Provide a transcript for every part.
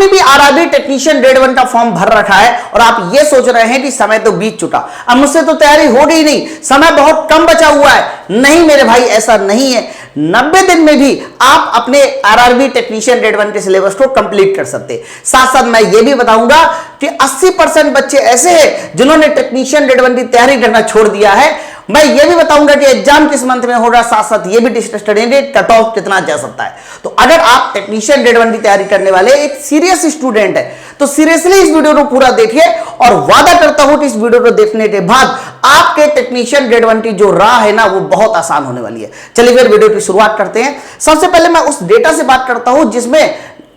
आपने भी RRB technician grade 1 का फॉर्म भर रखा है और आप ये सोच रहे हैं कि समय तो बीत चुका, अब मुझसे तो तैयारी होगी नहीं, समय बहुत कम बचा हुआ है। नहीं मेरे भाई, ऐसा नहीं है। 90 दिन में भी आप अपने आरआरबी टेक्नीशियन ग्रेड 1 के सिलेबस को कंप्लीट कर सकते हैं। साथ साथ मैं ये भी बताऊंगा कि 80% बच्चे ऐसे हैं जिन्होंने टेक्नीशियन ग्रेड 1 की तैयारी करना छोड़ दिया है। मैं ये भी बताऊंगा कि एग्जाम किस मंथ में होगा, साथ साथ ये भी डिस्कस करेंगे कट ऑफ कितना जा सकता है। तो अगर आप टेक्नीशियन ग्रेड 1 की तैयारी करने वाले एक सीरियस स्टूडेंट है तो सीरियसली इस वीडियो को पूरा देखिए और वादा करता हूं कि इस वीडियो को देखने के बाद आपके टेक्नीशियन ग्रेड 1 की जो राह है ना वो बहुत आसान होने वाली है। चलिए फिर वीडियो की शुरुआत करते हैं। सबसे पहले मैं उस डेटा से बात करता हूं जिसमें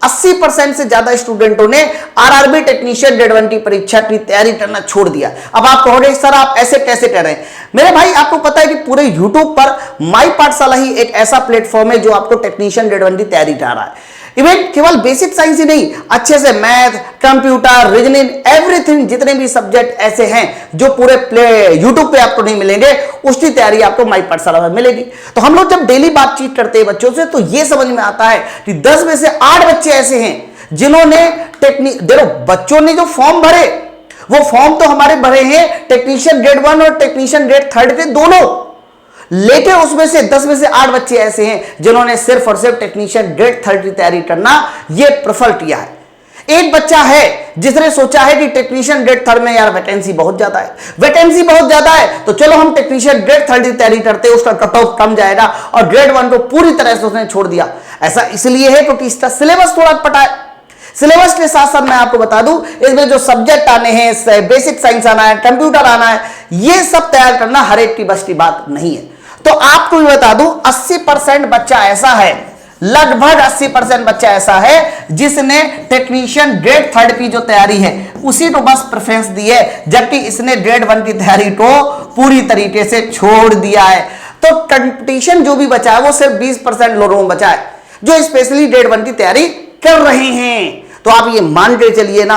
80% से ज्यादा स्टूडेंटों ने आरआरबी टेक्नीशियन ग्रेड 1 की परीक्षा की तैयारी करना छोड़ दिया। अब आप कहोगे सर आप ऐसे कैसे कर रहे हैं? मेरे भाई आपको पता है कि पूरे YouTube पर माई पाठशाला ही एक ऐसा प्लेटफॉर्म है जो आपको टेक्नीशियन ग्रेड 1 की तैयारी करा रहा है। इवन केवल बेसिक साइंस ही नहीं, अच्छे से मैथ, कंप्यूटर, रीजनिंग, एवरीथिंग, जितने भी सब्जेक्ट ऐसे हैं जो पूरे यूट्यूब पे आपको नहीं मिलेंगे, उसकी तैयारी आपको माई पाठशाला में मिलेगी। तो हम लोग जब डेली बातचीत करते हैं बच्चों से तो ये समझ में आता है कि 10 में से 8 बच्चे ऐसे हैं जिन्होंने देखो बच्चों ने जो फॉर्म भरे वो फॉर्म तो हमारे भरे हैं टेक्नीशियन ग्रेड 1 और टेक्नीशियन ग्रेड 3 के दोनों, लेकिन उसमें से 10 में से 8 बच्चे ऐसे हैं जिन्होंने सिर्फ और सिर्फ टेक्नीशियन ग्रेड 3 की तैयारी करना ये प्रेफर किया है। एक बच्चा है जिसने सोचा है कि टेक्नीशियन ग्रेड 3 में यार वैकेंसी बहुत ज्यादा है, तो चलो हम टेक्नीशियन ग्रेड 3 की तैयारी करते हैं, उसका कट ऑफ कम जाएगा, और ग्रेड 1 को पूरी तरह से उसने छोड़ दिया। ऐसा इसलिए है क्योंकि इसका सिलेबस थोड़ा अटपटा है। सिलेबस के साथ साथ मैं आपको बता दूं इसमें जो सब्जेक्ट आने हैं, बेसिक साइंस आना है, कंप्यूटर आना है, ये सब तैयार करना हर एक की बस की बात नहीं है। तो आपको भी बता दूं 80% बच्चा ऐसा है, लगभग 80% बच्चा ऐसा है जिसने टेक्नीशियन ग्रेड 3 की जो तैयारी है उसी को बस प्रेफरेंस दी है, जबकि इसने ग्रेड 1 की तैयारी को पूरी तरीके से छोड़ दिया है। तो कंपटीशन जो भी बचा है वो सिर्फ 20% लोगों में बचा है जो स्पेशली ग्रेड 1 की तैयारी कर रहे हैं। तो आप ये मान के चलिए ना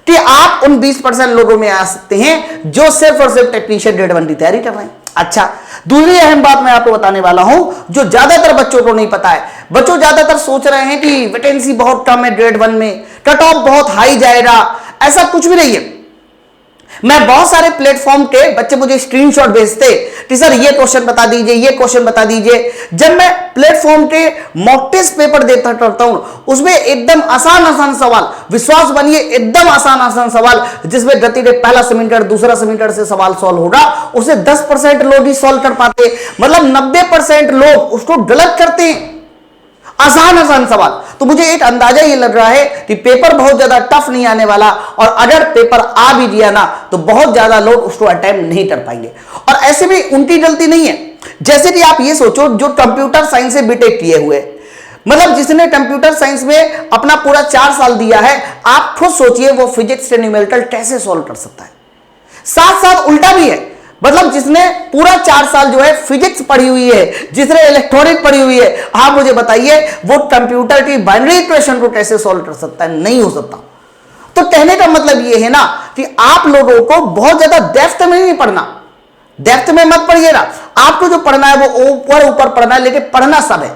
कि आप उन 20% लोगों में आ सकते हैं जो सिर्फ और सिर्फ टेक्नीशियन ग्रेड 1 की तैयारी कर रहे हैं। अच्छा, दूसरी अहम बात मैं आपको बताने वाला हूं जो ज्यादातर बच्चों को नहीं पता है। बच्चों ज्यादातर सोच रहे हैं कि वैकेंसी बहुत कम है ग्रेड 1 में, कट ऑफ बहुत हाई जाएगा। ऐसा कुछ भी नहीं है। मैं बहुत सारे प्लेटफॉर्म के बच्चे मुझे स्क्रीनशॉट भेजते कि सर ये क्वेश्चन बता दीजिए, ये क्वेश्चन बता दीजिए। जब मैं प्लेटफॉर्म के मॉक टेस्ट पेपर देता करता हूं उसमें एकदम आसान सवाल, विश्वास बनिए एकदम आसान सवाल, जिसमें गति के पहला सेमेस्टर दूसरा सेमेस्टर से सवाल सॉल्व होगा, उसे 10% लोग ही सॉल्व कर पाते, मतलब 90% लोग उसको गलत करते हैं। आसान सवाल। तो मुझे एक अंदाजा ये लग रहा है कि पेपर बहुत ज्यादा टफ नहीं आने वाला, और अगर पेपर आ भी दिया ना तो बहुत ज्यादा लोग उसको अटेम्प्ट नहीं कर पाएंगे। और ऐसे भी उनकी गलती नहीं है। जैसे कि आप ये सोचो जो कंप्यूटर साइंस से बीटेक किए हुए, मतलब जिसने कंप्यूटर साइंस में अपना पूरा 4 साल दिया है, आप खुद सोचिए वो फिजिक्स से न्यूमेरिकल कैसे सॉल्व कर सकता है। साथ साथ उल्टा भी है, मतलब जिसने पूरा 4 साल जो है फिजिक्स पढ़ी हुई है, जिसने इलेक्ट्रॉनिक पढ़ी हुई है, आप मुझे बताइए वो कंप्यूटर की बाइनरी इक्वेशन को कैसे सॉल्व कर सकता है? नहीं हो सकता। तो कहने का मतलब ये है ना कि आप लोगों को बहुत ज्यादा डेप्थ में नहीं पढ़ना, डेप्थ में मत पढ़िएगा। आपको जो पढ़ना है वो ऊपर पढ़ना है, लेकिन पढ़ना सब है।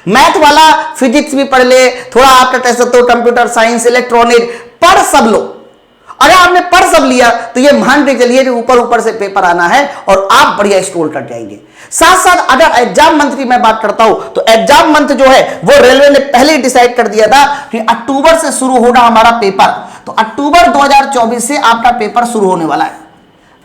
मैथ वाला फिजिक्स भी पढ़ ले, थोड़ा आपका कह सकते हो कंप्यूटर साइंस, इलेक्ट्रॉनिक, पढ़ सब लो। अगर आपने पढ़ सब लिया तो ये मान के चलिए कि ऊपर से पेपर आना है और आप बढ़िया स्कोर कर जाएंगे। साथ साथ अगर एग्जाम मंथ की मैं बात करता हूं तो एग्जाम मंथ जो है वो रेलवे ने पहले ही डिसाइड कर दिया था कि अक्टूबर से शुरू होगा हमारा पेपर। तो अक्टूबर 2024 से आपका पेपर शुरू होने वाला है।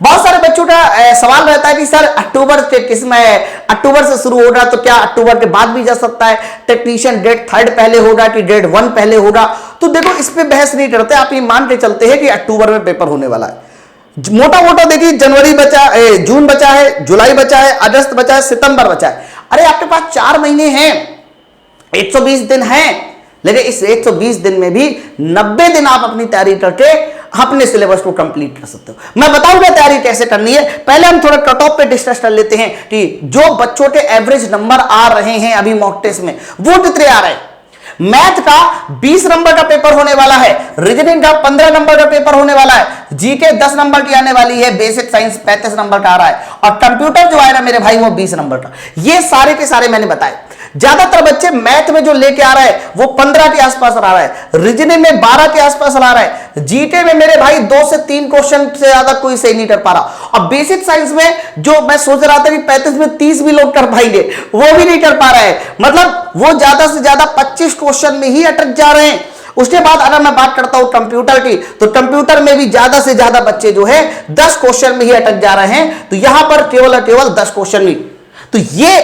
बहुत सारे बच्चों का सवाल रहता है कि सर अक्टूबर के किस में, अक्टूबर से शुरू होगा तो क्या अक्टूबर के बाद भी जा सकता है? टेक्नीशियन ग्रेड 3 पहले होगा कि ग्रेड 1 पहले होगा? तो देखो इस पे बहस नहीं करते, आप ये मान के चलते हैं कि अक्टूबर में पेपर होने वाला है। मोटा देखिए जनवरी बचा है, जून बचा है, जुलाई बचा है, अगस्त बचा है, सितंबर बचा है। अरे आपके पास 4 महीने हैं, 120 दिन हैं, लेकिन इस 120 दिन में भी 90 दिन आप अपनी तैयारी करके अपने सिलेबस को कंप्लीट कर सकते हो। मैं बताऊंगा तैयारी कैसे करनी है। पहले हम थोड़ा कट ऑफ पे डिस्कस कर लेते हैं कि जो बच्चों के एवरेज नंबर आ रहे हैं अभी मॉक टेस्ट में वो कितने आ रहे हैं। मैथ का 20 नंबर का पेपर होने वाला है, रीजनिंग का 15 नंबर का पेपर होने वाला है, जीके 10 नंबर की आने वाली है, बेसिक साइंस 35 नंबर का आ रहा है, और कंप्यूटर जो आएगा मेरे भाई वो 20 नंबर का। ये सारे के सारे मैंने बताए। ज्यादातर बच्चे मैथ में जो लेके आ रहा है वो 15 के आसपास आ रहा है, रीजनिंग में 12 के आसपास आ रहा है, जीके में मेरे भाई 2 से 3 क्वेश्चन से ज्यादा कोई सही नहीं कर पा रहा। और बेसिक साइंस में जो मैं सोच रहा था कि 35 में 30 भी लोग कर पाएंगे, वो भी नहीं कर पा रहे हैं। मतलब वो ज्यादा से ज्यादा 25 क्वेश्चन में ही अटक जा रहे हैं। उसके बाद अगर मैं बात करता हूं कंप्यूटर की, तो कंप्यूटर में भी ज्यादा से ज्यादा बच्चे जो है 10 क्वेश्चन में ही अटक जा रहे हैं। तो यहां पर केवल और केवल 10 क्वेश्चन में, तो ये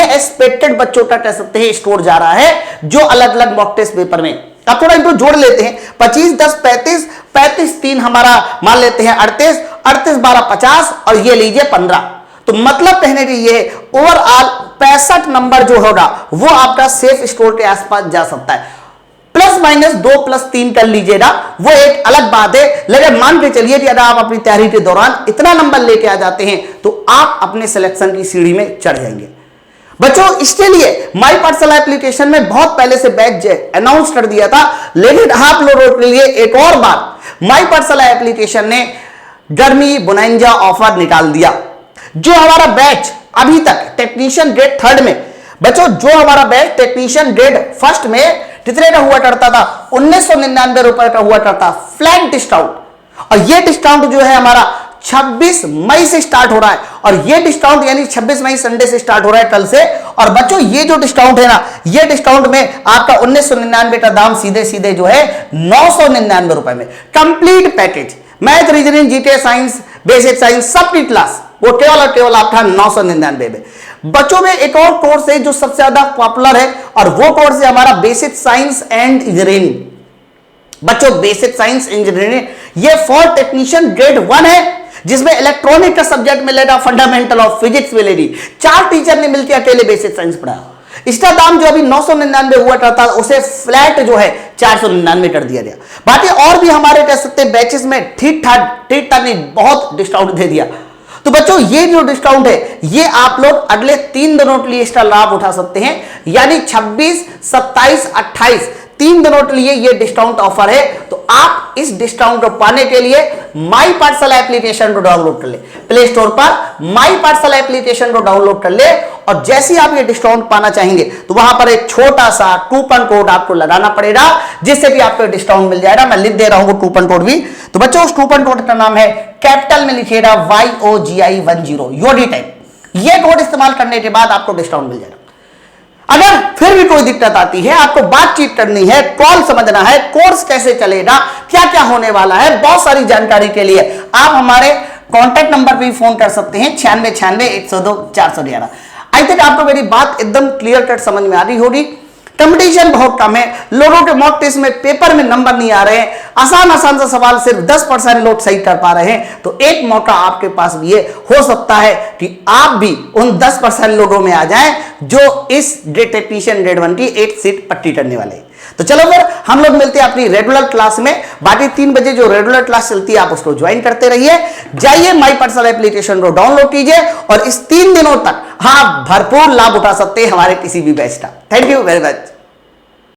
एक्सपेक्टेड बच्चों का कह सकते हैं स्कोर जा रहा है जो अलग अलग मॉक टेस्ट पेपर में। अब थोड़ा इनको जोड़ लेते हैं, 25 10 35, 35 3 हमारा मान लेते हैं 38, 38 12 50 और ये लीजिए 15। तो मतलब कहने की ये ओवरऑल 65 नंबर जो होगा वो आपका सेफ स्कोर के आसपास जा सकता है। प्लस माइनस 2 प्लस 3 कर लीजिएगा, वो एक अलग बात है। लेकिन मान के चलिए कि अगर आप अपनी तैयारी के दौरान इतना नंबर लेके आ जाते हैं तो आप अपने सिलेक्शन की सीढ़ी में चढ़ जाएंगे। बच्चों इसके लिए माई पाठशाला एप्लीकेशन में बहुत पहले से बैच अनाउंस कर दिया था, लेकिन आप लोगों के लिए एक और बार माई पाठशाला एप्लीकेशन ने गर्मी बोनांजा ऑफर निकाल दिया। जो हमारा बैच अभी तक टेक्नीशियन ग्रेड 3 में, बच्चों जो हमारा बैच टेक्नीशियन ग्रेड 1 में कितने का हुआ करता था, 1999 रुपए का हुआ करता फ्लैट डिस्काउंट। और ये डिस्काउंट जो है हमारा 26 मई से स्टार्ट हो रहा है, और ये डिस्काउंट यानी 26 मई संडे से स्टार्ट हो रहा है, कल से। और बच्चों ये जो डिस्काउंट है ना, ये डिस्काउंट में आपका 1999 का दाम सीधे सीधे जो है 999 रुपए में complete package, math reasoning GK science basic science सबकी क्लास, वो केवल और केवल आपका 999 में। बच्चों में एक और कोर्स है जो सबसे ज्यादा पॉपुलर है, और वो कोर्स है हमारा बेसिक साइंस एंड इंजीनियरिंग। बच्चों बेसिक साइंस इंजीनियरिंग ये फॉर टेक्नीशियन ग्रेड 1 है, जिसमें इलेक्ट्रॉनिक का सब्जेक्ट मिलेगा, फंडामेंटल ऑफ फिजिक्स मिलेगी। 4 टीचर ने मिलकर अकेले बेसिक साइंस पढ़ाया। इसका दाम जो अभी 999 हुआ करता था उसे फ्लैट जो है 499 कर दिया गया। बाकी और भी हमारे कह सकते हैं बैचेस में ठीक ठाक नहीं बहुत डिस्काउंट दे दिया। तो बच्चों ये जो डिस्काउंट है ये आप लोग अगले 3 दिनों के लिए इसका लाभ उठा सकते हैं, यानी 26 27 28 3 दिनों के लिए ये डिस्काउंट ऑफर है। तो आप इस डिस्काउंट को पाने के लिए माई पाठशाला एप्लीकेशन को डाउनलोड कर ले, प्ले स्टोर पर माई पाठशाला एप्लीकेशन को डाउनलोड कर ले, और जैसे ही आप ये डिस्काउंट पाना चाहेंगे तो वहां पर एक छोटा सा कूपन कोड आपको लगाना पड़ेगा, जिससे कि आपको डिस्काउंट मिल जाएगा। मैं लिख दे रहा हूं वो कूपन कोड भी। तो बच्चों उस कूपन कोड का नाम है, कैपिटल में लिखिएगा YOGI10 योडी टाइप। ये कोड इस्तेमाल करने के बाद आपको डिस्काउंट मिल जाएगा। अगर फिर भी कोई दिक्कत आती है, आपको बातचीत करनी है, कॉल समझना है, कोर्स कैसे चलेगा, क्या क्या होने वाला है, बहुत सारी जानकारी के लिए आप हमारे कॉन्टैक्ट नंबर पे फोन कर सकते हैं 9696 102 411। आई थिंक आपको मेरी बात एकदम क्लियर कट समझ में आ रही होगी। कंपटीशन बहुत कम है, लोगों के मॉक टेस्ट में पेपर में नंबर नहीं आ रहे हैं, आसान सा सवाल सिर्फ 10% लोग सही कर पा रहे हैं। तो एक मौका आपके पास भी है, हो सकता है कि आप भी उन 10% लोगों में आ जाएं जो इस टेक्नीशियन ग्रेड 1 की 8 सीट पट्टी करने वाले हैं। तो चलो फिर हम लोग मिलते हैं अपनी रेगुलर क्लास में। बाकी 3 बजे जो रेगुलर क्लास चलती है आप उसको ज्वाइन करते रहिए। जाइए माई पाठशाला एप्लीकेशन को डाउनलोड कीजिए, और इस 3 दिनों तक आप भरपूर लाभ उठा सकते हैं हमारे किसी भी बैच का। Thank you very much.